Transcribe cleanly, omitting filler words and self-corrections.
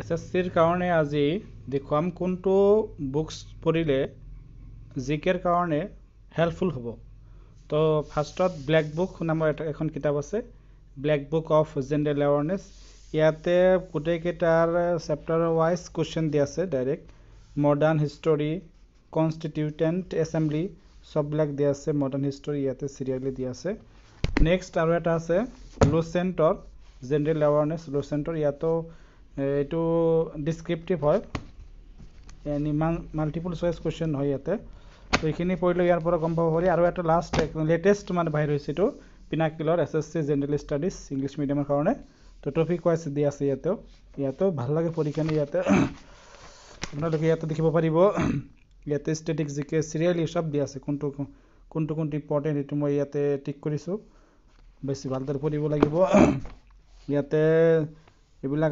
এছএছচিৰ কাৰণে আজি দেখুৱাম কোনটো বুকস পঢ়িলে জিকেৰ কাৰণে হেল্পফুল হ'ব। তো ফাৰ্ষ্টত ব্লেক বুক নামৰ এখন কিতাপ আছে, black book of general awareness. ইয়াতে গোটেইকেইটাৰ চেপ্টাৰ ৱাইজ কুৱেশ্যন দিয়া আছে ডাইৰেক্ট। মডাৰ্ণ হিষ্টৰী, কনষ্টিটিউটেণ্ট এছেম্বলি সববিলাক দিয়া আছে। মডাৰ্ণ হিষ্টৰী ইয়াতে চিৰিয়েলি দিয়া আছে। নেক্সট আৰু এটা আছে লুচেণ্টৰ জেনেৰেল এৱাৰনেছ। লুচেণ্টৰ ইয়াতো এইটো ডিছক্ৰিপটিভ হয়, মাল্টিপল চইচ কুৱেশ্যন হয় ইয়াতে। তো এইখিনি পঢ়িলে ইয়াৰ পৰা গম পাব পাৰি। আৰু এটা লাষ্ট লেটেষ্ট বাহিৰ হৈছে এইটো পিনাকিলৰ এছএছচি জেনেৰেল ষ্টাডিজ ইংলিছ মিডিয়ামৰ কাৰণে। তো টপিক ৱাইজ দিয়া আছে ইয়াতেও ভাল লাগে পৰীক্ষা। ইয়াতে আপোনালোকে ইয়াতে দেখিব পাৰিব, ইয়াতে ষ্টেটিক জিকে চিৰিয়েলি সব দিয়া আছে, কোনটো ইম্পৰ্টেণ্ট এইটো মই ইয়াতে টিক কৰিছোঁ। বেছি ভালদৰে পঢ়িব লাগিব। ইয়াতে এইবিলাক